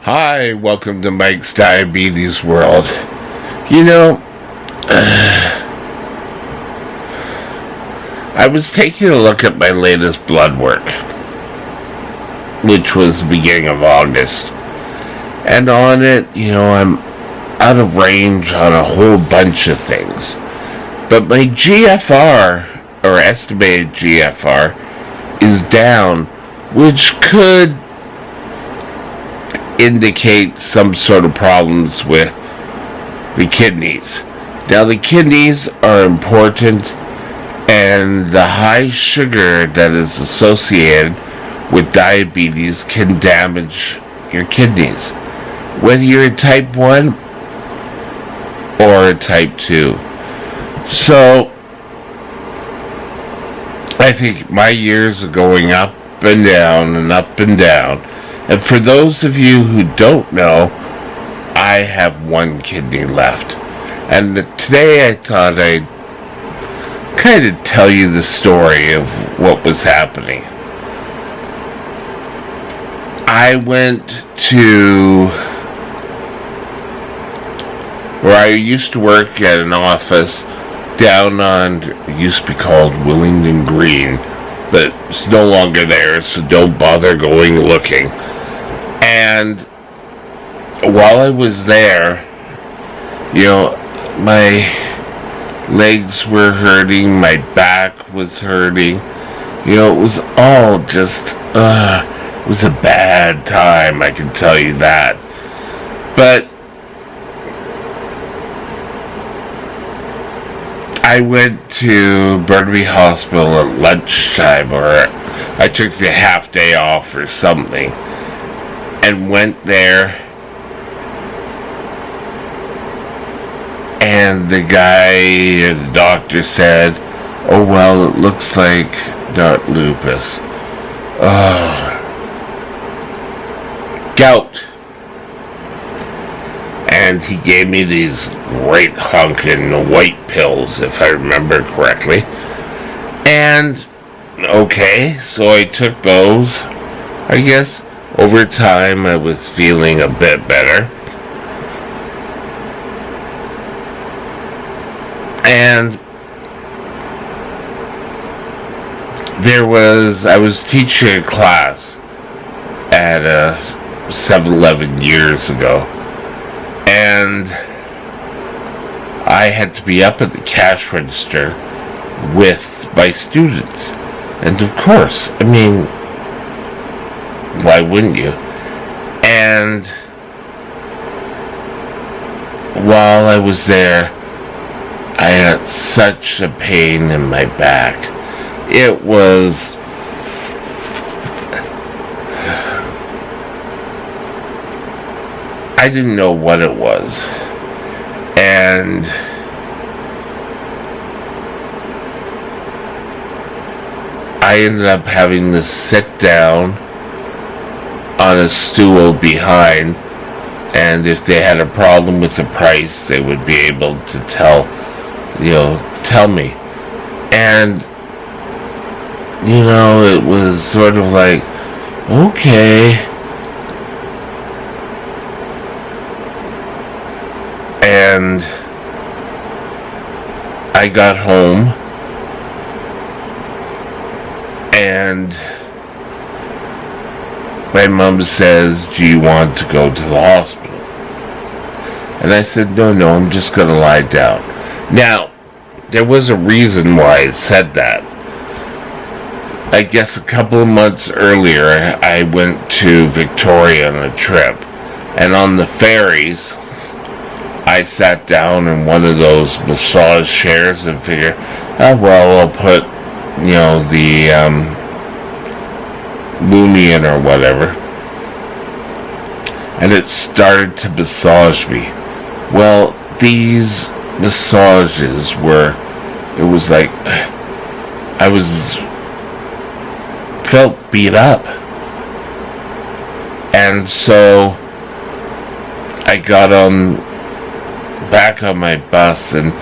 Hi, welcome to Mike's Diabetes World. You know, I was taking a look at my latest blood work, which was the beginning of August. And on it, I'm out of range on a whole bunch of things. But my GFR, or estimated GFR, is down, which could indicate some sort of problems with the kidneys. Now, the kidneys are important, and the high sugar that is associated with diabetes can damage your kidneys, whether you're a type 1 or a type 2. So, I think my years are going up and down and up and down. And for those of you who don't know, I have one kidney left. And today I thought I'd kind of tell you the story of what was happening. I went to where I used to work at an office down on, it used to be called Willingdon Green, but it's no longer there, so don't bother going looking. And while I was there, my legs were hurting, my back was hurting. It was all just, it was a bad time, I can tell you that. But I went to Burnaby Hospital at lunchtime, or I took the half day off or something, and went there, and the doctor said, "Oh, well, it looks like not lupus. Gout." And he gave me these great hunkin' white pills, if I remember correctly. And, okay, so I took those. I guess over time I was feeling a bit better. And I was teaching a class at 7-Eleven years ago. And I had to be up at the cash register with my students. And of course, why wouldn't you? And while I was there, I had such a pain in my back. It was... I didn't know what it was. And I ended up having to sit down on a stool behind, and if they had a problem with the price, they would be able to tell me. And it was sort of like, okay. And I got home, and my mom says, do you want to go to the hospital? And I said, no, I'm just going to lie down. Now, there was a reason why I said that. I guess a couple of months earlier, I went to Victoria on a trip, and on the ferries, I sat down in one of those massage chairs and figured, oh, well, I'll put, the Lumi in or whatever. And it started to massage me. Well, these massages it was like, felt beat up. And so I got back on my bus, and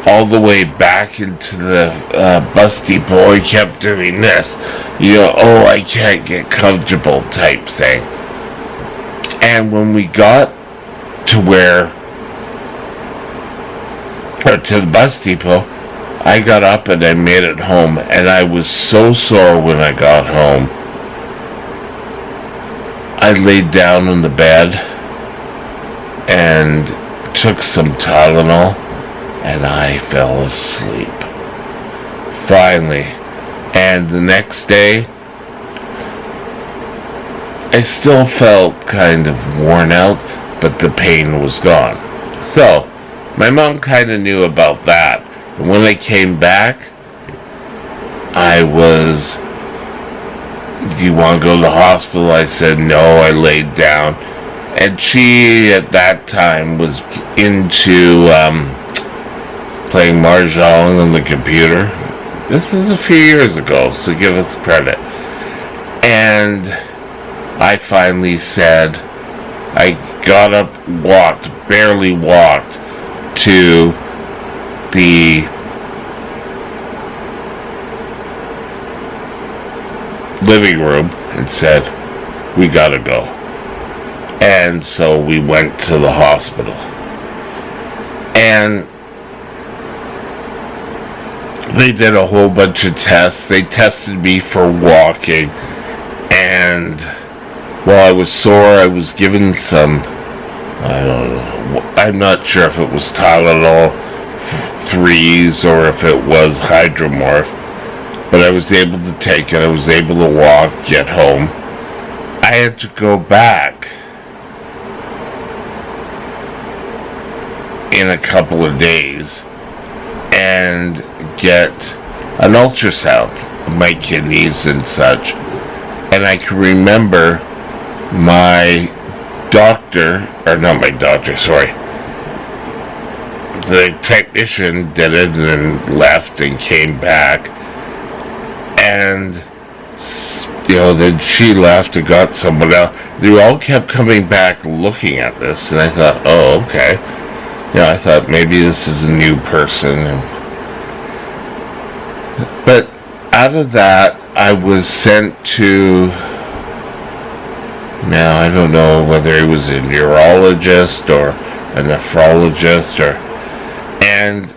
all the way back into the bus depot, I kept doing this, I can't get comfortable type thing. And when we got to to the bus depot, I got up and I made it home, and I was so sore when I got home. I laid down in the bed and took some Tylenol, and I fell asleep. Finally. And the next day, I still felt kind of worn out, but the pain was gone. So, my mom kind of knew about that. And when I came back, do you want to go to the hospital? I said no. I laid down. And she, at that time, was into playing Mahjong on the computer. This is a few years ago, so give us credit. And I finally said, I got up, barely walked to the living room and said, we gotta go. And so we went to the hospital. And they did a whole bunch of tests. They tested me for walking. And while I was sore, I was given some, I don't know, I'm not sure if it was Tylenol 3s or if it was Hydromorph. But I was able to take it. I was able to walk, get home. I had to go back in a couple of days and get an ultrasound of my kidneys and such. And I can remember the technician did it and then left and came back. And, then she left and got someone else. They all kept coming back looking at this, and I thought, oh, okay. I thought maybe this is a new person. But out of that, I was sent to, now I don't know whether it was a neurologist or a nephrologist, and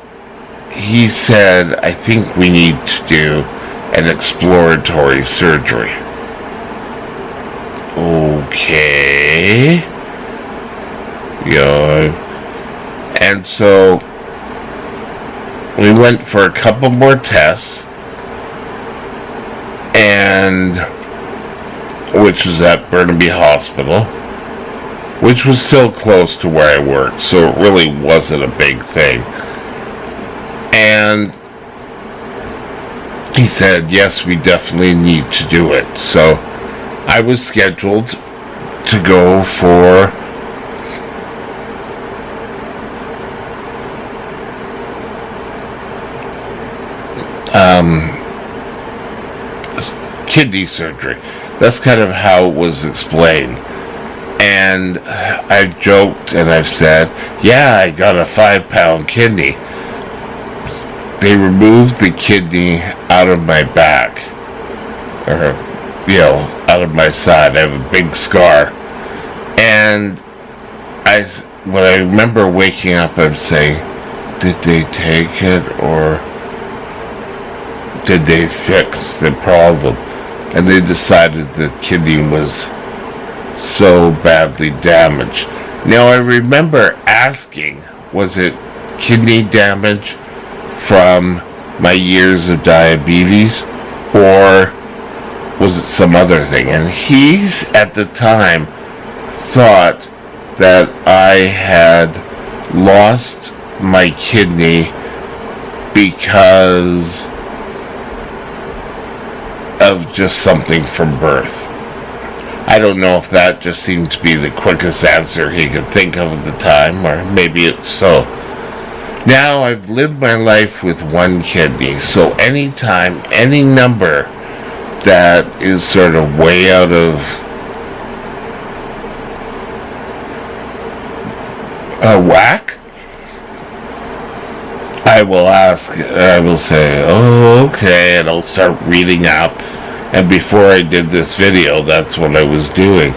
he said, I think we need to do an exploratory surgery. Okay. And so we went for a couple more tests, and which was at Burnaby Hospital, which was still close to where I worked, so it really wasn't a big thing. And he said, yes, we definitely need to do it. So I was scheduled to go for kidney surgery. That's kind of how it was explained. And I joked and I've said, yeah, I got a 5-pound kidney. They removed the kidney out of my back, or out of my side. I have a big scar. And when I remember waking up, I'm saying, did they take it or did they fix the problem? And they decided that kidney was so badly damaged. Now I remember asking, was it kidney damage from my years of diabetes or was it some other thing? And he, at the time, thought that I had lost my kidney because of just something from birth. I don't know if that just seemed to be the quickest answer he could think of at the time, or maybe it's so. Now I've lived my life with one kidney, so anytime, any number that is sort of way out of whack, I will say, oh, okay, and I'll start reading up. And before I did this video, that's what I was doing.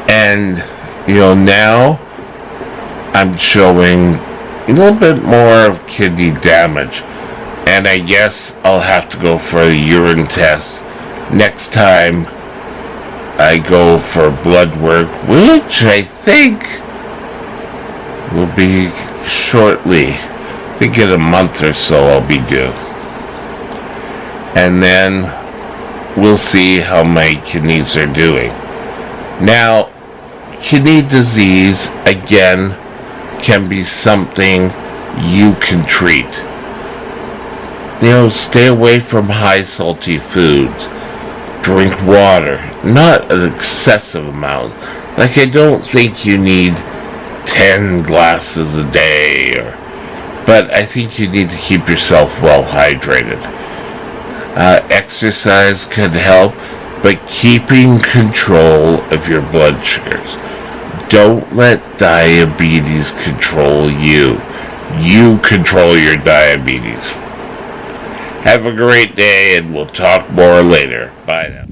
And, now I'm showing a little bit more of kidney damage. And I guess I'll have to go for a urine test next time I go for blood work, which I think will be shortly. I think in a month or so I'll be due. And then we'll see how my kidneys are doing. Now, kidney disease, again, can be something you can treat. Stay away from high salty foods. Drink water, not an excessive amount. Like, I don't think you need 10 glasses a day, but I think you need to keep yourself well hydrated. Exercise could help, but keeping control of your blood sugars. Don't let diabetes control you. You control your diabetes. Have a great day, and we'll talk more later. Bye now.